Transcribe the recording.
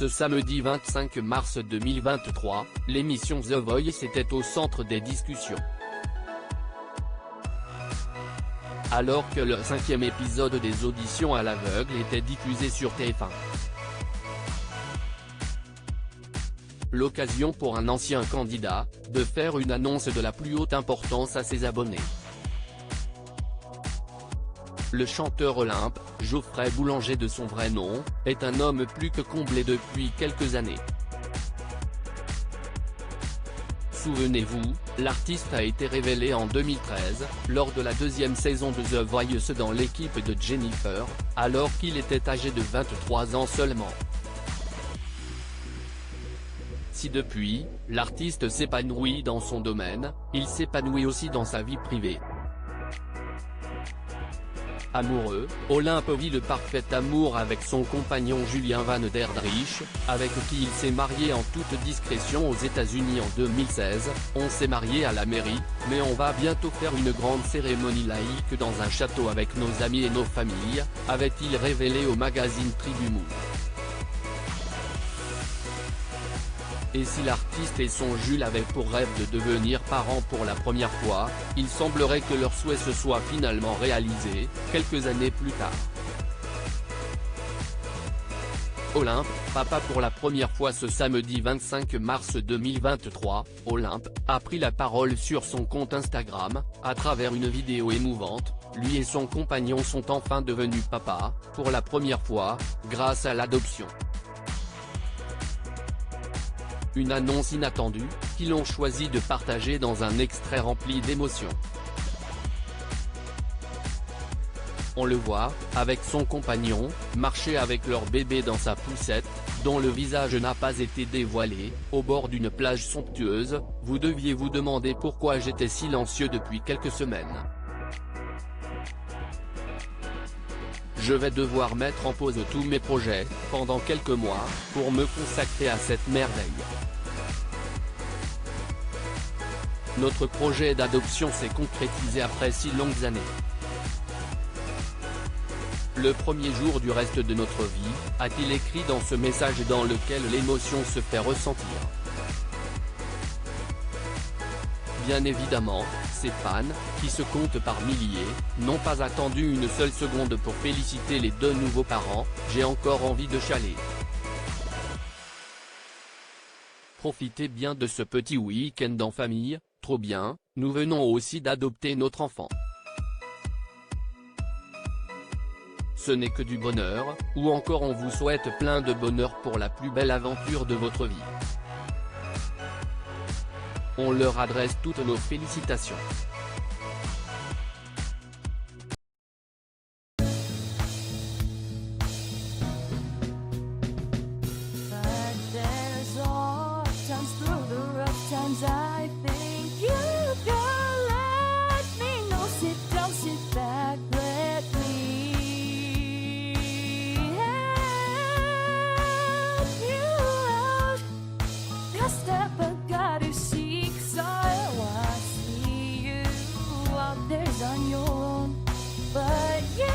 Ce samedi 25 mars 2023, l'émission The Voice était au centre des discussions. Alors que le 5e épisode des auditions à l'aveugle était diffusé sur TF1. L'occasion pour un ancien candidat, de faire une annonce de la plus haute importance à ses abonnés. Le chanteur Olympe, Geoffrey Boulanger de son vrai nom, est un homme plus que comblé depuis quelques années. Souvenez-vous, l'artiste a été révélé en 2013, lors de la deuxième saison de The Voice dans l'équipe de Jennifer, alors qu'il était âgé de 23 ans seulement. Si depuis, l'artiste s'épanouit dans son domaine, il s'épanouit aussi dans sa vie privée. Amoureux, Olympe vit le parfait amour avec son compagnon Julien Van Der Driech, avec qui il s'est marié en toute discrétion aux États-Unis en 2016. On s'est marié à la mairie, mais on va bientôt faire une grande cérémonie laïque dans un château avec nos amis et nos familles, avait-il révélé au magazine Tribune. Et si l'artiste et son Jules avaient pour rêve de devenir parents pour la première fois, il semblerait que leur souhait se soit finalement réalisé, quelques années plus tard. Olympe, papa pour la première fois ce samedi 25 mars 2023, Olympe, a pris la parole sur son compte Instagram, à travers une vidéo émouvante. Lui et son compagnon sont enfin devenus papas, pour la première fois, grâce à l'adoption. Une annonce inattendue, qu'ils ont choisi de partager dans un extrait rempli d'émotions. On le voit, avec son compagnon, marcher avec leur bébé dans sa poussette, dont le visage n'a pas été dévoilé, au bord d'une plage somptueuse. Vous deviez vous demander pourquoi j'étais silencieux depuis quelques semaines. Je vais devoir mettre en pause tous mes projets, pendant quelques mois, pour me consacrer à cette merveille. Notre projet d'adoption s'est concrétisé après 6 longues années. Le premier jour du reste de notre vie, a-t-il écrit dans ce message dans lequel l'émotion se fait ressentir. Bien évidemment, ses fans, qui se comptent par milliers, n'ont pas attendu une seule seconde pour féliciter les deux nouveaux parents. J'ai encore envie de chialer. Profitez bien de ce petit week-end en famille, trop bien, nous venons aussi d'adopter notre enfant. Ce n'est que du bonheur, ou encore on vous souhaite plein de bonheur pour la plus belle aventure de votre vie. On leur adresse toutes nos félicitations. I think you can let me know. Sit down, sit back, let me help you out. That step I gotta seek, so I see you out there's on your own. But yeah.